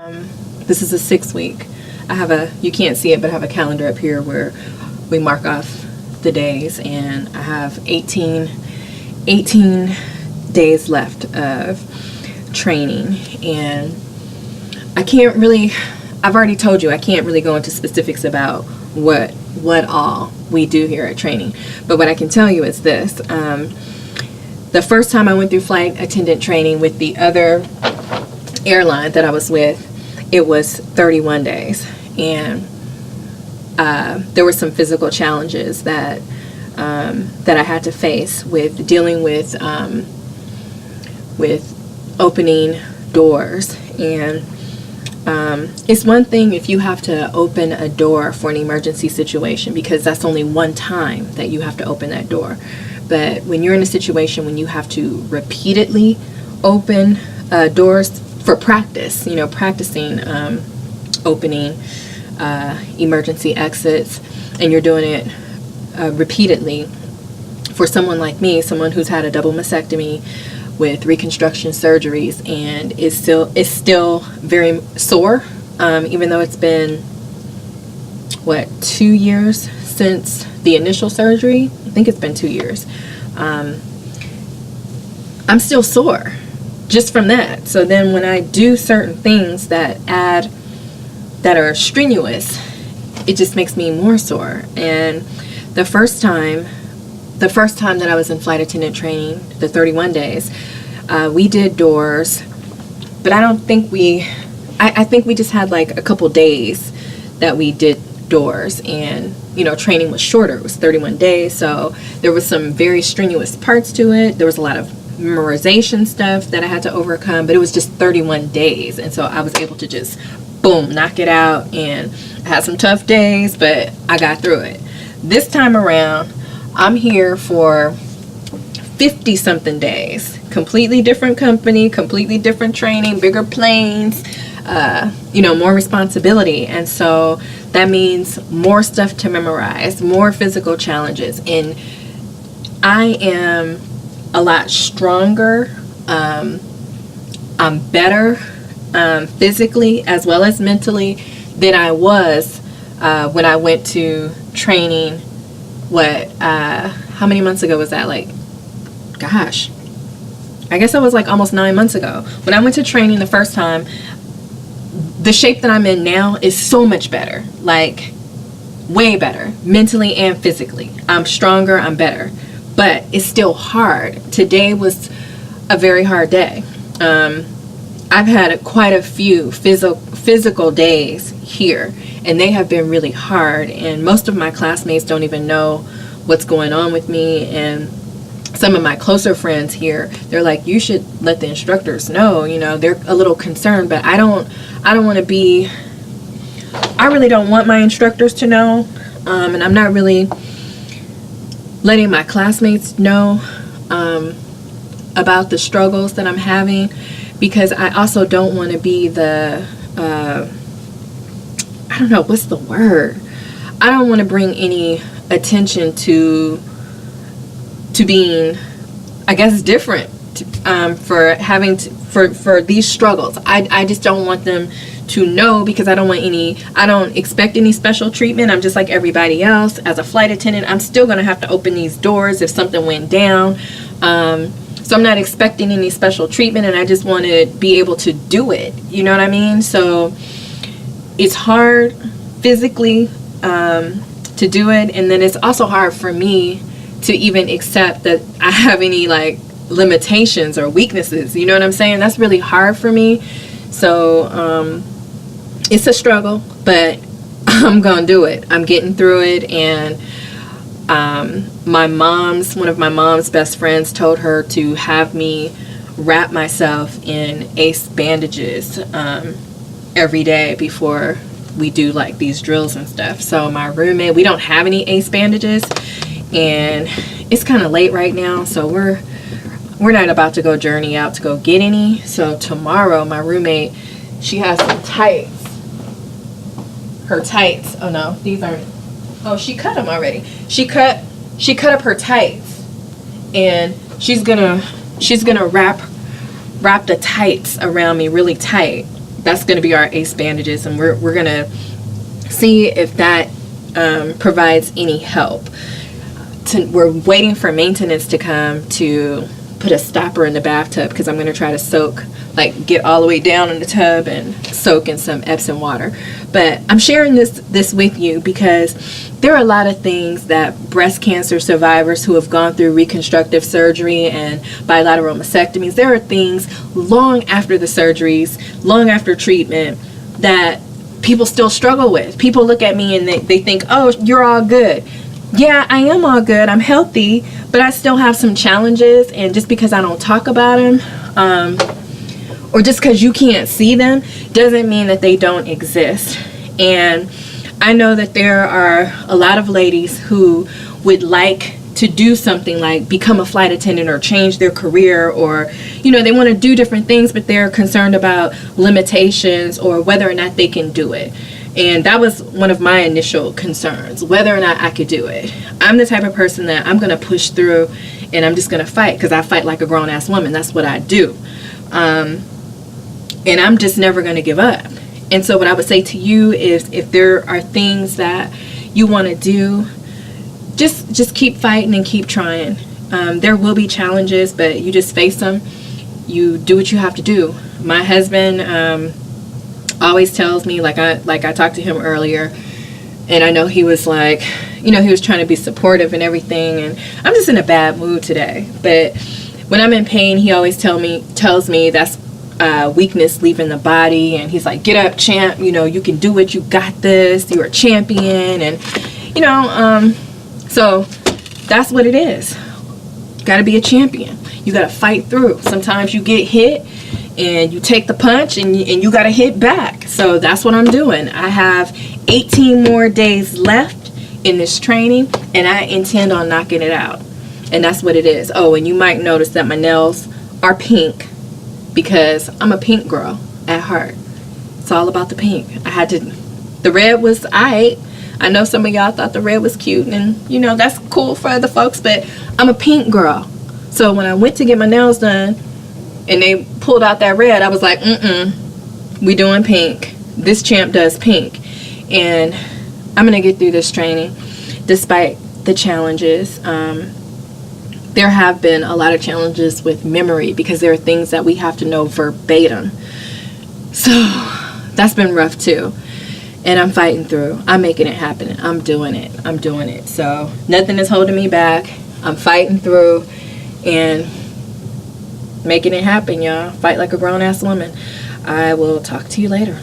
This is a 6-week. I have you can't see it, but I have a calendar up here where we mark off the days, and I have 18 days left of training. And I've already told you, I can't really go into specifics about what all we do here at training. But what I can tell you is this. The first time I went through flight attendant training with the other airline that I was with, it was 31 days. And there were some physical challenges that I had to face with dealing with opening doors. And it's one thing if you have to open a door for an emergency situation, because that's only one time that you have to open that door. But when you're in a situation when you have to repeatedly open doors for practice, practicing opening emergency exits, and you're doing it repeatedly, for someone like me, someone who's had a double mastectomy with reconstruction surgeries, and is still very sore, even though it's been 2 years since the initial surgery. I think it's been 2 years. I'm still sore just from that. So then when I do certain things that are strenuous, it just makes me more sore. And the first time that I was in flight attendant training, the 31 days, we did doors, but I think we just had like a couple days that we did doors, and training was shorter. It was 31 days, so there was some very strenuous parts to it. There was a lot of memorization stuff that I had to overcome, but it was just 31 days, and so I was able to just boom, knock it out. And I had some tough days, but I got through it. This time around, I'm here for 50 something days, completely different company, completely different training, bigger planes, more responsibility. And so that means more stuff to memorize, more physical challenges. And I am a lot stronger. I'm better physically as well as mentally than I was when I went to training. How many months ago was that? I guess it was like almost 9 months ago. When I went to training the first time, the shape that I'm in now is so much better, like way better, mentally and physically. I'm stronger, I'm better, but it's still hard. Today was a very hard day. I've had quite a few physical days here, and they have been really hard, and most of my classmates don't even know what's going on with me. And some of my closer friends here, they're like, you should let the instructors know. They're a little concerned, but I really don't want my instructors to know, and I'm not really letting my classmates know about the struggles that I'm having, because I also don't want to be the I don't know, what's the word? I don't want to bring any attention to being, I guess, different, for having for these struggles. I just don't want them to know, because I don't expect any special treatment. I'm just like everybody else. As a flight attendant, I'm still going to have to open these doors if something went down. So I'm not expecting any special treatment, and I just want to be able to do it. You know what I mean? So it's hard physically to do it, and then it's also hard for me to even accept that I have any limitations or weaknesses. You know what I'm saying? That's really hard for me. So it's a struggle, but I'm gonna do it. I'm getting through it. And one of my mom's best friends told her to have me wrap myself in ACE bandages every day before we do these drills and stuff. So my roommate, we don't have any ACE bandages, and it's kind of late right now, so we're not about to go journey out to go get any. So tomorrow, my roommate, she has some tights. Her tights. Oh no, these aren't. Oh, she cut them already. She cut up her tights, and she's gonna wrap the tights around me really tight. that's going to be our ACE bandages, and we're going to see if that provides any help. We're waiting for maintenance to come to put a stopper in the bathtub, because I'm going to try to soak, like get all the way down in the tub and soak in some Epsom water. But I'm sharing this with you because there are a lot of things that breast cancer survivors who have gone through reconstructive surgery and bilateral mastectomies, there are things long after the surgeries, long after treatment, that people still struggle with. People look at me and they think, oh, you're all good. Yeah, I am all good. I'm healthy, but I still have some challenges. And just because I don't talk about them, or just because you can't see them, doesn't mean that they don't exist. And I know that there are a lot of ladies who would like to do something like become a flight attendant or change their career, or they want to do different things, but they're concerned about limitations or whether or not they can do it. And that was one of my initial concerns, whether or not I could do it. I'm the type of person that I'm going to push through, and I'm just going to fight, because I fight like a grown-ass woman. That's what I do. And I'm just never going to give up. And so what I would say to you is, if there are things that you want to do, just keep fighting and keep trying. There will be challenges, but you just face them. You do what you have to do. My husband always tells me, like I talked to him earlier, and I know he was like, he was trying to be supportive and everything, and I'm just in a bad mood today. But when I'm in pain, he always tells me that's weakness leaving the body, and he's like, get up, champ, you can do it, you got this, you're a champion. And so that's what it is. You got to be a champion. You got to fight through. Sometimes you get hit and you take the punch, and you got to hit back. So that's what I'm doing. I have 18 more days left in this training, and I intend on knocking it out. And that's what it is. Oh, and you might notice that my nails are pink, because I'm a pink girl at heart. It's all about the pink. The red was alright. I know some of y'all thought the red was cute, and that's cool for other folks, but I'm a pink girl. So when I went to get my nails done and they pulled out that red, I was like, we doing pink. This champ does pink. And I'm gonna get through this training despite the challenges. There have been a lot of challenges with memory, because there are things that we have to know verbatim. So that's been rough too. And I'm fighting through. I'm making it happen. I'm doing it. So nothing is holding me back. I'm fighting through and making it happen, y'all. Fight like a grown-ass woman. I will talk to you later.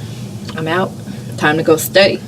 I'm out. Time to go study.